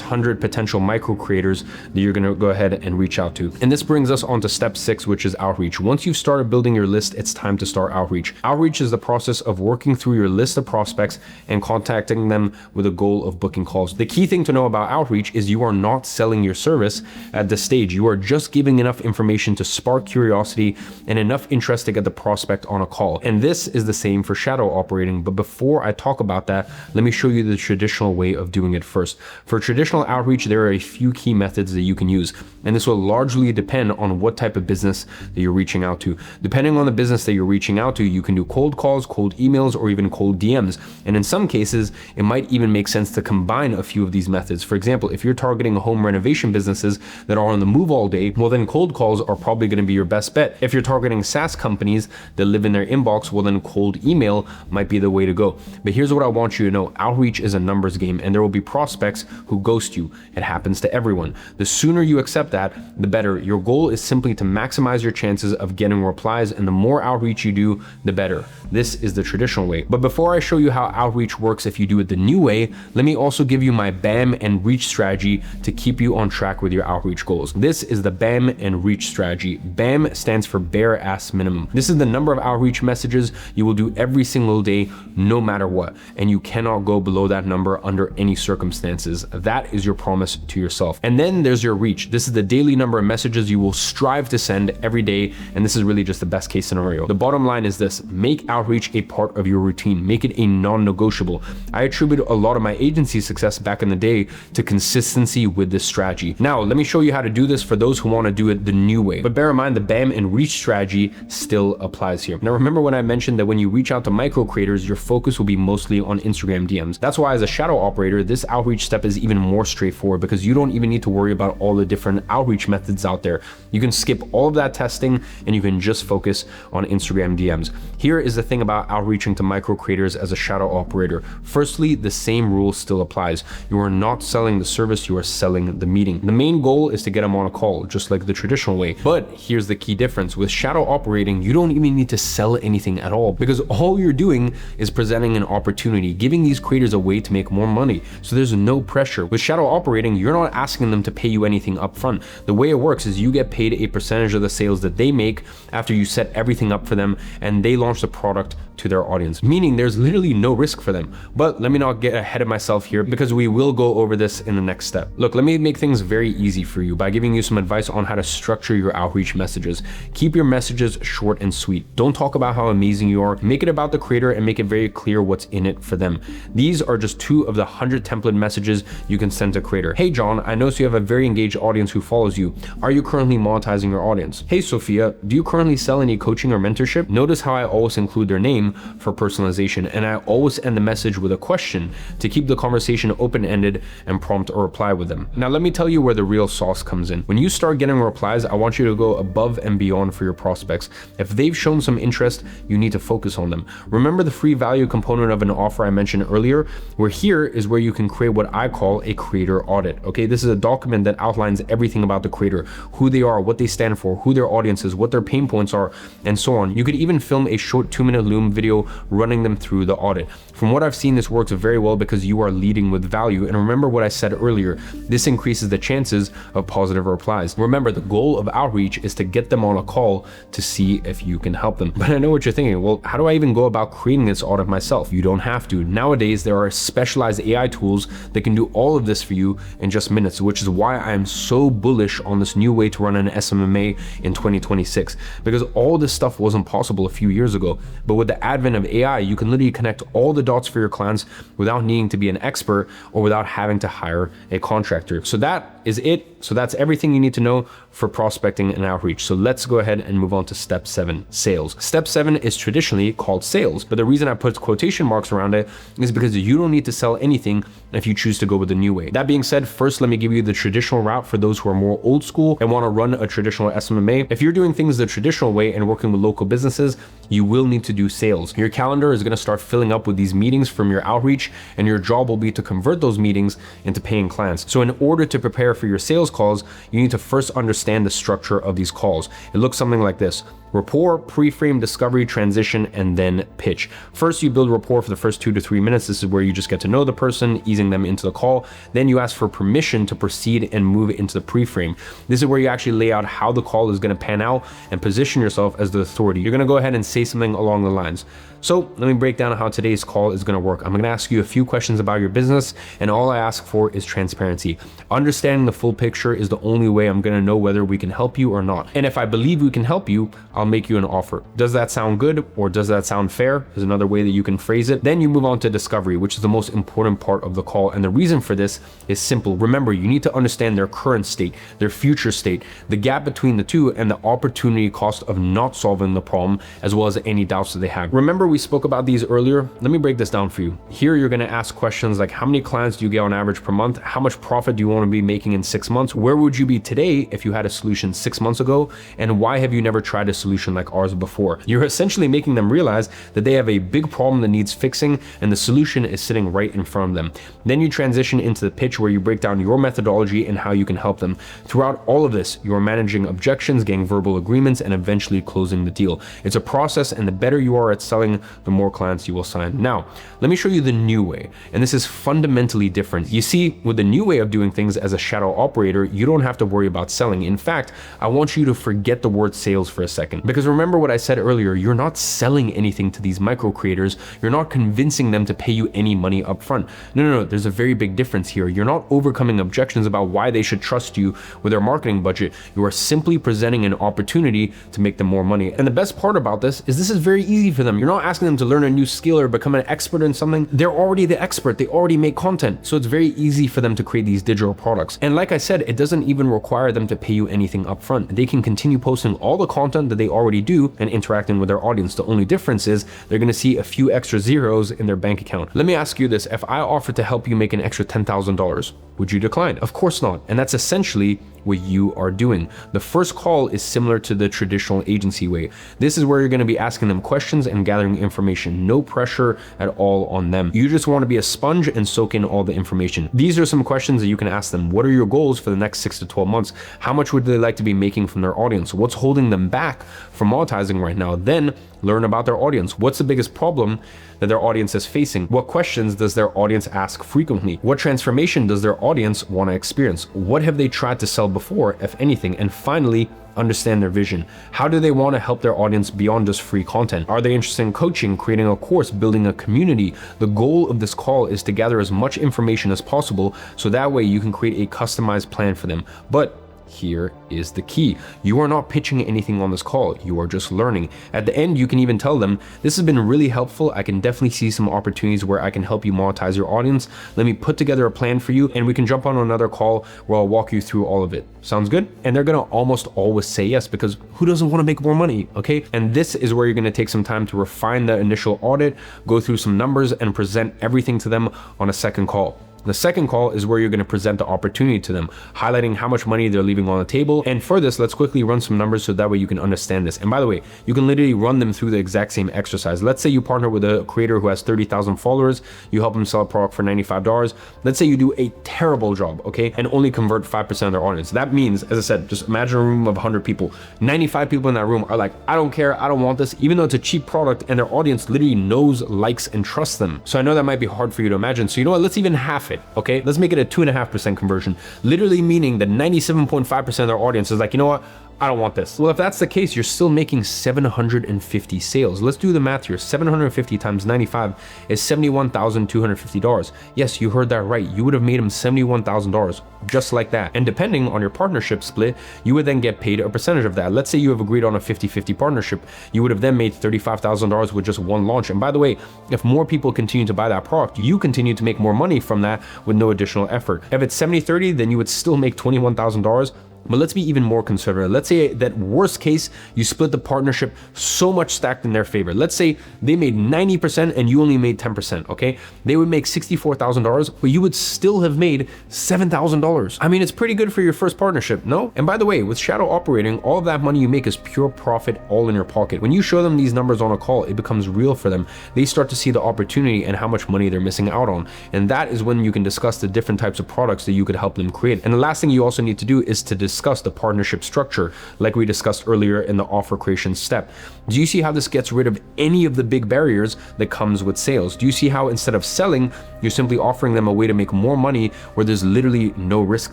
100 potential micro creators that you're going to go ahead and reach out to. And this brings us on to step 6, which is outreach. Once you've started building your list, it's time to start outreach. Outreach is the process of working through your list of prospects and contacting them with a goal of booking calls. The key thing to know about outreach is you are not selling your service at this stage. You are just giving enough information to spark curiosity and enough interest to get the prospect on a call. And this is the same for shadow operating. But before I talk about that, let me show you the traditional way of doing it first. For traditional outreach, there are a few key methods that you can use, and this will largely depend on what type of business that you're reaching out to. Depending on the business that you're reaching out to, you can do cold calls, cold emails, emails, or even cold DMs. And in some cases, it might even make sense to combine a few of these methods. For example, if you're targeting home renovation businesses that are on the move all day, well then cold calls are probably going to be your best bet. If you're targeting SaaS companies that live in their inbox, well then cold email might be the way to go. But here's what I want you to know. Outreach is a numbers game, and there will be prospects who ghost you. It happens to everyone. The sooner you accept that, the better. Your goal is simply to maximize your chances of getting replies, and the more outreach you do, the better. This is the traditional way. But before I show you how outreach works if you do it the new way, let me also give you my BAM and reach strategy to keep you on track with your outreach goals. This is the BAM and reach strategy. BAM stands for bare ass minimum. This is the number of outreach messages you will do every single day, no matter what. And you cannot go below that number under any circumstances. That is your promise to yourself. And then there's your reach. This is the daily number of messages you will strive to send every day. And this is really just the best case scenario. The bottom line is this: make outreach a part of your routine. Make it a non-negotiable. I attribute a lot of my agency success back in the day to consistency with this strategy. Now, let me show you how to do this for those who want to do it the new way. But bear in mind, the BAM and reach strategy still applies here. Now, remember when I mentioned that when you reach out to micro creators, your focus will be mostly on Instagram DMs. That's why as a shadow operator, this outreach step is even more straightforward, because you don't even need to worry about all the different outreach methods out there. You can skip all of that testing and you can just focus on Instagram DMs. Here is the thing about outreaching to micro creators as a shadow operator. Firstly, the same rule still applies. You are not selling the service, you are selling the meeting. The main goal is to get them on a call, just like the traditional way. But here's the key difference. With shadow operating, you don't even need to sell anything at all, because all you're doing is presenting an opportunity, giving these creators a way to make more money. So there's no pressure. With shadow operating, you're not asking them to pay you anything upfront. The way it works is you get paid a percentage of the sales that they make after you set everything up for them and they launch the product to their audience, meaning there's literally no risk for them. But let me not get ahead of myself here, because we will go over this in the next step. Look, let me make things very easy for you by giving you some advice on how to structure your outreach messages. Keep your messages short and sweet. Don't talk about how amazing you are. Make it about the creator and make it very clear what's in it for them. These are just 2 of the 100 template messages you can send to creator. Hey John, I notice you have a very engaged audience who follows you. Are you currently monetizing your audience? Hey Sophia, do you currently sell any coaching or mentorship? Notice how I always include their name for personalization, and I always end the message with a question to keep the conversation open-ended and prompt a reply with them. Now let me tell you where the real sauce comes in. When you start getting replies, I want you to go above and beyond for your prospects. If they've shown some interest, you need to focus on them. Remember the free value component of an offer I mentioned earlier? Where here is where you can create what I call a creator audit. Okay, this is a document that outlines everything about the creator, who they are, what they stand for, who their audience is, what their pain points are, and so on. You could even film a short 2-minute Loom video running them through the audit. From what I've seen, this works very well because you are leading with value. And remember what I said earlier, this increases the chances of positive replies. Remember, the goal of outreach is to get them on a call to see if you can help them. But I know what you're thinking, well, how do I even go about creating this audit myself? You don't have to. Nowadays, there are specialized AI tools that can do all of this for you in just minutes, which is why I am so bullish on this new way to run an SMMA in 2026, because all this stuff wasn't possible a few years ago. But with the advent of AI, you can literally connect all the dots for your clients without needing to be an expert or without having to hire a contractor. So that is it. So that's everything you need to know for prospecting and outreach. So let's go ahead and move on to step 7, sales. Step 7 is traditionally called sales, but the reason I put quotation marks around it is because you don't need to sell anything if you choose to go with the new way. That being said, first let me give you the traditional route for those who are more old school and want to run a traditional SMMA. If you're doing things the traditional way and working with local businesses, you will need to do sales. Your calendar is going to start filling up with these meetings from your outreach, and your job will be to convert those meetings into paying clients. So in order to prepare for your sales calls, you need to first understand the structure of these calls. It looks something like this: rapport, pre-frame, discovery, transition, and then pitch. First, you build rapport for the first 2 to 3 minutes. This is where you just get to know the person, easing them into the call. Then you ask for permission to proceed and move into the pre-frame. This is where you actually lay out how the call is going to pan out and position yourself as the authority. You're going to go ahead and say something along the lines. So let me break down how today's call is going to work. I'm going to ask you a few questions about your business, and all I ask for is transparency. Understanding the full picture is the only way I'm going to know whether we can help you or not. And if I believe we can help you, I'll I'll make you an offer. Does that sound good, or does that sound fair? Is another way that you can phrase it. Then you move on to discovery, which is the most important part of the call. And the reason for this is simple. Remember, you need to understand their current state, their future state, the gap between the two, and the opportunity cost of not solving the problem, as well as any doubts that they have. Remember, we spoke about these earlier. Let me break this down for you. Here, you're going to ask questions like, how many clients do you get on average per month? How much profit do you want to be making in 6 months? Where would you be today if you had a solution 6 months ago? And why have you never tried a solution like ours before? You're essentially making them realize that they have a big problem that needs fixing, and the solution is sitting right in front of them. Then you transition into the pitch, where you break down your methodology and how you can help them. Throughout all of this, you're managing objections, getting verbal agreements, and eventually closing the deal. It's a process, and the better you are at selling, the more clients you will sign. Now, let me show you the new way, and this is fundamentally different. You see, with the new way of doing things as a shadow operator, you don't have to worry about selling. In fact, I want you to forget the word sales for a second, because remember what I said earlier, you're not selling anything to these micro creators. You're not convincing them to pay you any money up front. No, there's a very big difference here. You're not overcoming objections about why they should trust you with their marketing budget. You are simply presenting an opportunity to make them more money. And the best part about this is very easy for them. You're not asking them to learn a new skill or become an expert in something. They're already the expert. They already make content. So it's very easy for them to create these digital products. And like I said, it doesn't even require them to pay you anything up front. They can continue posting all the content that they already do and interacting with their audience. The only difference is they're going to see a few extra zeros in their bank account. Let me ask you this. If I offered to help you make an extra $10,000, would you decline? Of course not. And that's essentially what you are doing. The first call is similar to the traditional agency way. This is where you're going to be asking them questions and gathering information. No pressure at all on them. You just want to be a sponge and soak in all the information. These are some questions that you can ask them. What are your goals for the next 6 to 12 months? How much would they like to be making from their audience? What's holding them back from monetizing right now? Then learn about their audience. What's the biggest problem that their audience is facing? What questions does their audience ask frequently? What transformation does their audience want to experience? What have they tried to sell before, if anything? And finally, understand their vision. How do they want to help their audience beyond just free content? Are they interested in coaching, creating a course, building a community? The goal of this call is to gather as much information as possible, so that way you can create a customized plan for them. But here is the key. You are not pitching anything on this call. You are just learning. At the end, you can even tell them, this has been really helpful. I can definitely see some opportunities where I can help you monetize your audience. Let me put together a plan for you, and we can jump on another call where I'll walk you through all of it. Sounds good? And they're gonna almost always say yes, because who doesn't want to make more money, okay? And this is where you're gonna take some time to refine the initial audit, go through some numbers, and present everything to them on a second call. The second call is where you're going to present the opportunity to them, highlighting how much money they're leaving on the table. And for this, let's quickly run some numbers so that way you can understand this. And by the way, you can literally run them through the exact same exercise. Let's say you partner with a creator who has 30,000 followers, you help them sell a product for $95. Let's say you do a terrible job, okay, and only convert 5% of their audience. That means, as I said, just imagine a room of 100 people. 95 people in that room are like, I don't care, I don't want this, even though it's a cheap product and their audience literally knows, likes, and trusts them. So I know that might be hard for you to imagine. So you know what, let's even half it. Okay, let's make it a 2.5% conversion, literally meaning that 97.5% of their audience is like, you know what, I don't want this. Well, if that's the case, you're still making 750 sales. Let's do the math here. 750 times 95 is $71,250. Yes, you heard that right. You would have made them $71,000 just like that. And depending on your partnership split, you would then get paid a percentage of that. Let's say you have agreed on a 50-50 partnership. You would have then made $35,000 with just one launch. And by the way, if more people continue to buy that product, you continue to make more money from that with no additional effort. If it's 70-30, then you would still make $21,000. But let's be even more conservative. Let's say that worst case, you split the partnership so much stacked in their favor. Let's say they made 90% and you only made 10%, okay? They would make $64,000, but you would still have made $7,000. I mean, it's pretty good for your first partnership, no? And by the way, with shadow operating, all of that money you make is pure profit all in your pocket. When you show them these numbers on a call, it becomes real for them. They start to see the opportunity and how much money they're missing out on. And that is when you can discuss the different types of products that you could help them create. And the last thing you also need to do is to discuss the partnership structure, like we discussed earlier in the offer creation step. Do you see how this gets rid of any of the big barriers that comes with sales? Do you see how instead of selling, you're simply offering them a way to make more money where there's literally no risk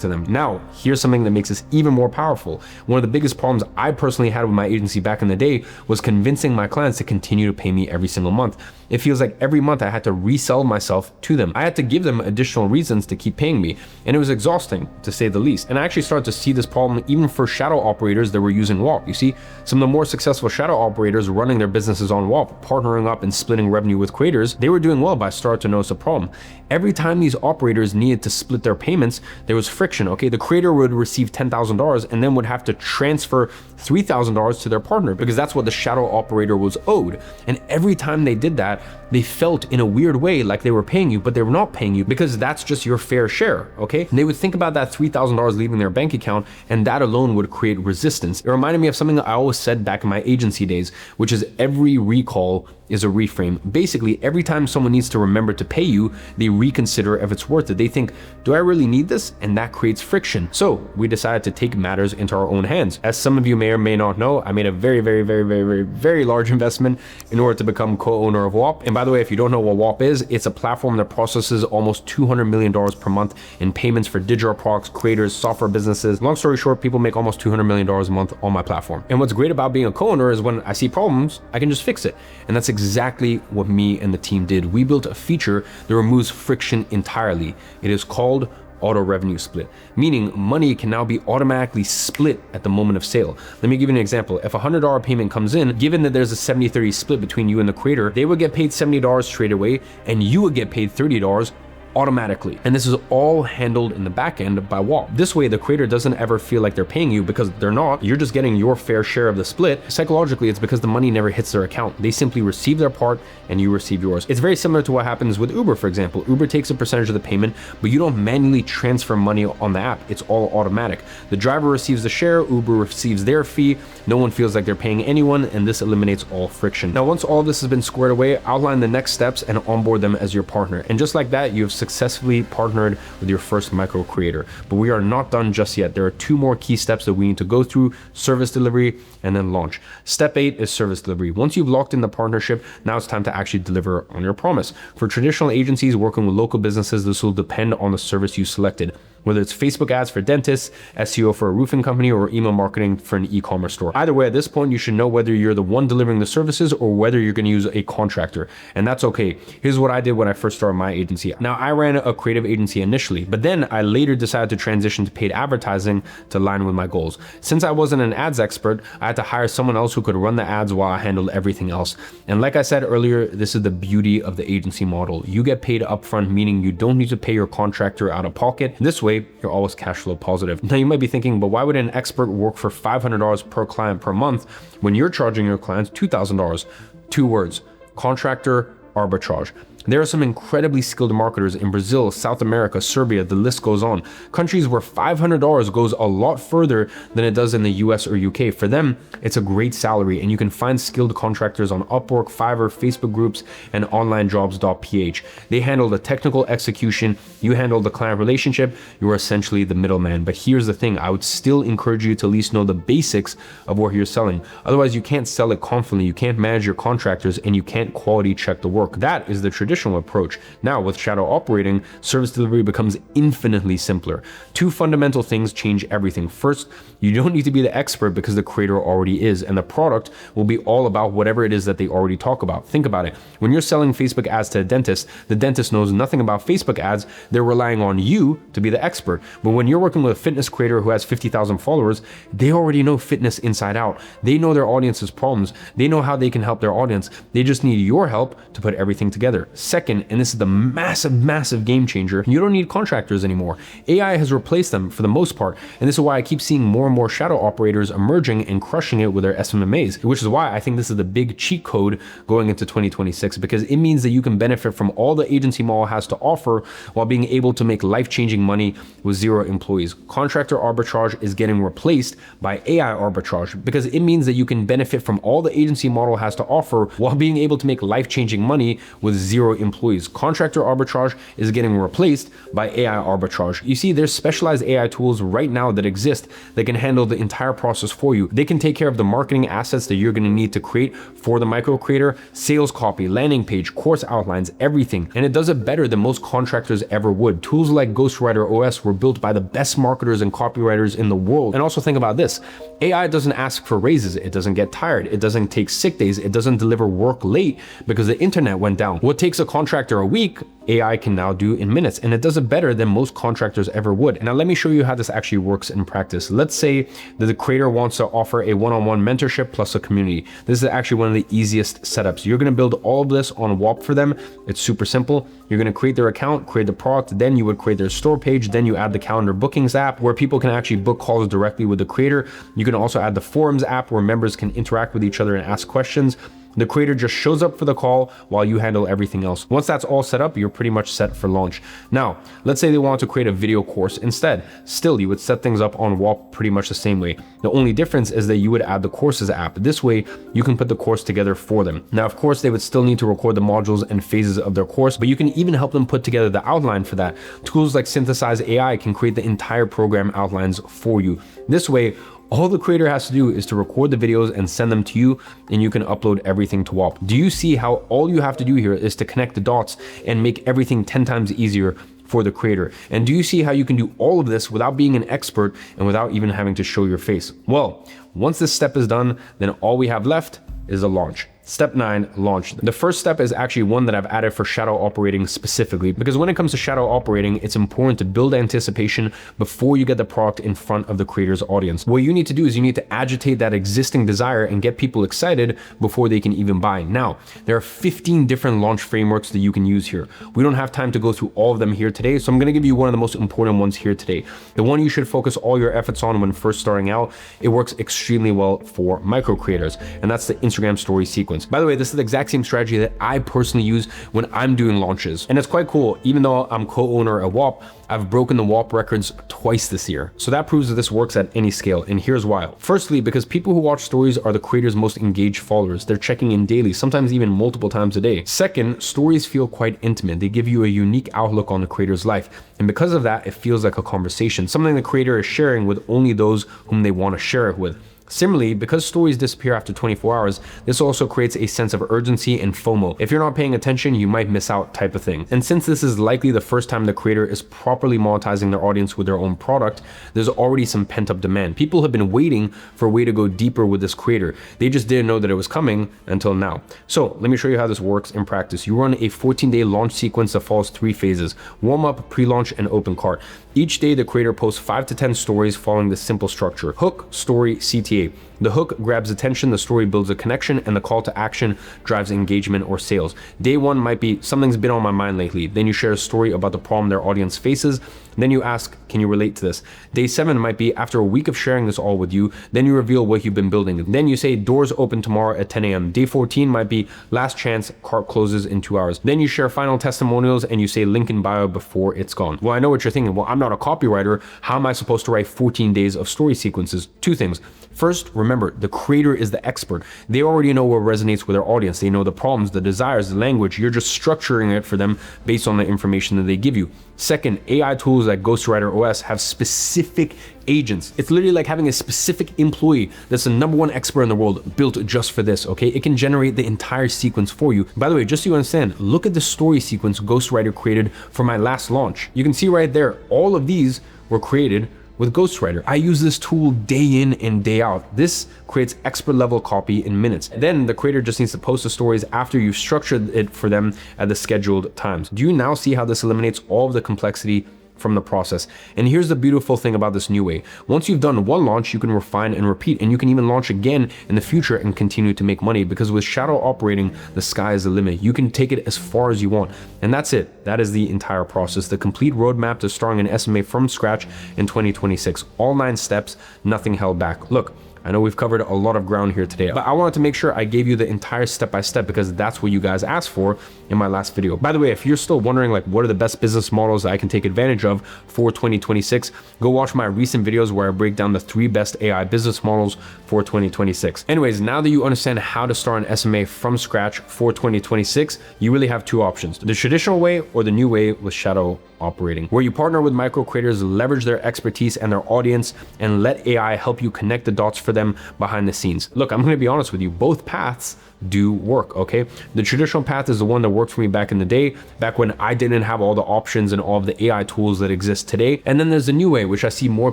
to them? Now, here's something that makes this even more powerful. One of the biggest problems I personally had with my agency back in the day was convincing my clients to continue to pay me every single month. It feels like every month I had to resell myself to them. I had to give them additional reasons to keep paying me, and it was exhausting, to say the least. And I actually started to see this problem even for shadow operators that were using WAP. You see, some of the more successful shadow operators running their businesses on WAP, partnering up and splitting revenue with creators, they were doing well, but I started to notice a problem. Every time these operators needed to split their payments, there was friction, okay? The creator would receive $10,000 and then would have to transfer $3,000 to their partner because that's what the shadow operator was owed. And every time they did that, they felt in a weird way like they were paying you, but they were not paying you because that's just your fair share, okay? And they would think about that $3,000 leaving their bank account, and that alone would create resistance. It reminded me of something that I always said back in my agency days, which is every recall is a reframe. Basically, every time someone needs to remember to pay you, they reconsider if it's worth it. They think, do I really need this? And that creates friction. So we decided to take matters into our own hands. As some of you may or may not know, I made a very large investment in order to become co-owner of WAP. And by the way, if you don't know what WAP is, it's a platform that processes almost $200 million per month in payments for digital products, creators, software businesses. Long story short, people make almost $200 million a month on my platform. And what's great about being a co-owner is when I see problems, I can just fix it. And that's exactly what me and the team did. We built a feature that removes friction entirely. It is called auto revenue split, meaning money can now be automatically split at the moment of sale. Let me give you an example. If a $100 payment comes in, given that there's a 70-30 split between you and the creator, they would get paid $70 straight away and you would get paid $30 automatically. And this is all handled in the back end by WAP. This way, the creator doesn't ever feel like they're paying you because they're not. You're just getting your fair share of the split. Psychologically, it's because the money never hits their account. They simply receive their part and you receive yours. It's very similar to what happens with Uber, for example. Uber takes a percentage of the payment, but you don't manually transfer money on the app. It's all automatic. The driver receives the share, Uber receives their fee. No one feels like they're paying anyone, and this eliminates all friction. Now, once all of this has been squared away, outline the next steps and onboard them as your partner. And just like that, you have successfully partnered with your first micro creator. But we are not done just yet. There are 2 more key steps that we need to go through: service delivery and then launch. Step 8 is service delivery. Once you've locked in the partnership, now it's time to actually deliver on your promise. For traditional agencies working with local businesses, this will depend on the service you selected. Whether it's Facebook ads for dentists, SEO for a roofing company, or email marketing for an e-commerce store. Either way, at this point, you should know whether you're the one delivering the services or whether you're going to use a contractor. And that's okay. Here's what I did when I first started my agency. Now, I ran a creative agency initially, but then I later decided to transition to paid advertising to align with my goals. Since I wasn't an ads expert, I had to hire someone else who could run the ads while I handled everything else. And like I said earlier, this is the beauty of the agency model. You get paid upfront, meaning you don't need to pay your contractor out of pocket. This way, you're always cash flow positive. Now you might be thinking, but why would an expert work for $500 per client per month when you're charging your clients $2,000? 2 words: contractor arbitrage. There are some incredibly skilled marketers in Brazil, South America, Serbia, the list goes on. Countries where $500 goes a lot further than it does in the US or UK. For them, it's a great salary, and you can find skilled contractors on Upwork, Fiverr, Facebook groups, and onlinejobs.ph. They handle the technical execution, you handle the client relationship, you're essentially the middleman. But here's the thing, I would still encourage you to at least know the basics of what you're selling. Otherwise, you can't sell it confidently, you can't manage your contractors, and you can't quality check the work. That is the traditional approach. Now, with shadow operating, service delivery becomes infinitely simpler. 2 fundamental things change everything. First, you don't need to be the expert because the creator already is, and the product will be all about whatever it is that they already talk about. Think about it. When you're selling Facebook ads to a dentist, the dentist knows nothing about Facebook ads. They're relying on you to be the expert. But when you're working with a fitness creator who has 50,000 followers, they already know fitness inside out. They know their audience's problems. They know how they can help their audience. They just need your help to put everything together. Second, and this is the massive game changer, you don't need contractors anymore. AI has replaced them for the most part, and this is why I keep seeing more and more shadow operators emerging and crushing it with their SMMAs, which is why I think this is the big cheat code going into 2026, because it means that you can benefit from all the agency model has to offer while being able to make life-changing money with 0 employees. Contractor arbitrage is getting replaced by AI arbitrage because it means that you can benefit from all the agency model has to offer while being able to make life-changing money with 0 employees. Contractor arbitrage is getting replaced by AI arbitrage. You see, there's specialized AI tools right now that exist that can handle the entire process for you. They can take care of the marketing assets that you're going to need to create for the micro creator, sales copy, landing page, course outlines, everything. And it does it better than most contractors ever would. Tools like Ghostwriter OS were built by the best marketers and copywriters in the world. And also think about this. AI doesn't ask for raises. It doesn't get tired. It doesn't take sick days. It doesn't deliver work late because the internet went down. What takes takes a contractor a week, AI can now do in minutes, and it does it better than most contractors ever would. And now let me show you how this actually works in practice. Let's say that the creator wants to offer a one-on-one mentorship plus a community. This is actually one of the easiest setups. You're gonna build all of this on WAP for them. It's super simple. You're gonna create their account, create the product, then you would create their store page, then you add the calendar bookings app where people can actually book calls directly with the creator. You can also add the forums app where members can interact with each other and ask questions. The creator just shows up for the call while you handle everything else. Once that's all set up, you're pretty much set for launch. Now, let's say they want to create a video course instead. Still, you would set things up on WAP pretty much the same way. The only difference is that you would add the courses app. This way, you can put the course together for them. Now, of course, they would still need to record the modules and phases of their course, but you can even help them put together the outline for that. Tools like Synthesize AI can create the entire program outlines for you. This way, all the creator has to do is to record the videos and send them to you, and you can upload everything to WAP. Do you see how all you have to do here is to connect the dots and make everything 10 times easier for the creator? And do you see how you can do all of this without being an expert and without even having to show your face? Well, once this step is done, then all we have left is a launch. Step 9, launch. The first step is actually one that I've added for shadow operating specifically, because when it comes to shadow operating, it's important to build anticipation before you get the product in front of the creator's audience. What you need to do is you need to agitate that existing desire and get people excited before they can even buy. Now, there are 15 different launch frameworks that you can use here. We don't have time to go through all of them here today, so I'm gonna give you one of the most important ones here today. The one you should focus all your efforts on when first starting out. It works extremely well for micro creators, and that's the Instagram story sequence. By the way, this is the exact same strategy that I personally use when I'm doing launches. And it's quite cool. Even though I'm co-owner of WAP, I've broken the WAP records twice this year. So that proves that this works at any scale. And here's why. Firstly, because people who watch stories are the creator's most engaged followers. They're checking in daily, sometimes even multiple times a day. Second, stories feel quite intimate. They give you a unique outlook on the creator's life. And because of that, it feels like a conversation, something the creator is sharing with only those whom they want to share it with. Similarly, because stories disappear after 24 hours, this also creates a sense of urgency and FOMO. If you're not paying attention, you might miss out type of thing. And since this is likely the first time the creator is properly monetizing their audience with their own product, there's already some pent-up demand. People have been waiting for a way to go deeper with this creator. They just didn't know that it was coming until now. So let me show you how this works in practice. You run a 14-day launch sequence that follows 3 phases: warm-up, pre-launch, and open cart. Each day, the creator posts 5 to 10 stories following this simple structure: hook, story, CTA. The hook grabs attention, the story builds a connection, and the call to action drives engagement or sales. Day 1 might be, something's been on my mind lately. Then you share a story about the problem their audience faces. Then you ask, can you relate to this? Day 7 might be, after a week of sharing this all with you, then you reveal what you've been building. Then you say, doors open tomorrow at 10 a.m. Day 14 might be, last chance, cart closes in 2 hours. Then you share final testimonials and you say link in bio before it's gone. Well, I know what you're thinking. Well, I'm not a copywriter. How am I supposed to write 14 days of story sequences? 2 things. First, remember, the creator is the expert. They already know what resonates with their audience. They know the problems, the desires, the language. You're just structuring it for them based on the information that they give you. Second, AI tools like Ghostwriter OS have specific agents. It's literally like having a specific employee that's the #1 expert in the world built just for this, okay? It can generate the entire sequence for you. By the way, just so you understand, look at the story sequence Ghostwriter created for my last launch. You can see right there, all of these were created with Ghostwriter. I use this tool day in and day out. This creates expert level copy in minutes. Then the creator just needs to post the stories after you've structured it for them at the scheduled times. Do you now see how this eliminates all of the complexity from the process? And here's the beautiful thing about this new way. Once you've done one launch, you can refine and repeat, and you can even launch again in the future and continue to make money, because with shadow operating, the sky is the limit. You can take it as far as you want. And that's it. That is the entire process, the complete roadmap to starting an SMA from scratch in 2026. All 9 steps, nothing held back. Look, I know we've covered a lot of ground here today, but I wanted to make sure I gave you the entire step-by-step because that's what you guys asked for in my last video. By the way, if you're still wondering like what are the best business models that I can take advantage of for 2026, go watch my recent videos where I break down the 3 best AI business models for 2026. Anyways, now that you understand how to start an SMA from scratch for 2026, you really have 2 options: the traditional way or the new way with shadow operating, where you partner with micro creators, leverage their expertise and their audience, and let AI help you connect the dots for them behind the scenes. Look, I'm going to be honest with you, both paths do work, okay? The traditional path is the one that worked for me back in the day, back when I didn't have all the options and all of the AI tools that exist today. And then there's the new way, which I see more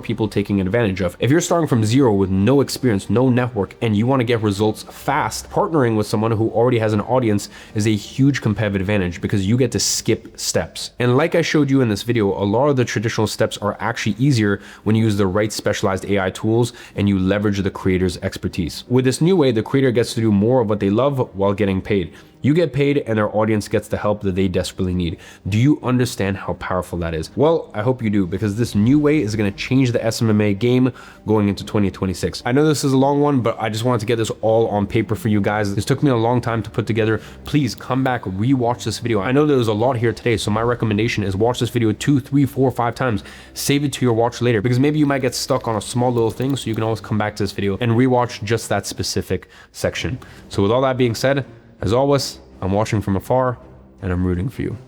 people taking advantage of. If you're starting from zero with no experience, no network, and you want to get results fast, partnering with someone who already has an audience is a huge competitive advantage because you get to skip steps. And like I showed you in this video, a lot of the traditional steps are actually easier when you use the right specialized AI tools and you leverage the creator's expertise. With this new way, the creator gets to do more of what they love while getting paid. You get paid and their audience gets the help that they desperately need. Do you understand how powerful that is? Well, I hope you do, because this new way is going to change the SMMA game going into 2026. I know this is a long one, but I just wanted to get this all on paper for you guys. This took me a long time to put together. Please come back, rewatch this video. I know there was a lot here today, so my recommendation is watch this video 2, 3, 4, 5 times. Save it to your watch later, because maybe you might get stuck on a small little thing, so you can always come back to this video and rewatch just that specific section. So with all that being said, as always, I'm watching from afar and I'm rooting for you.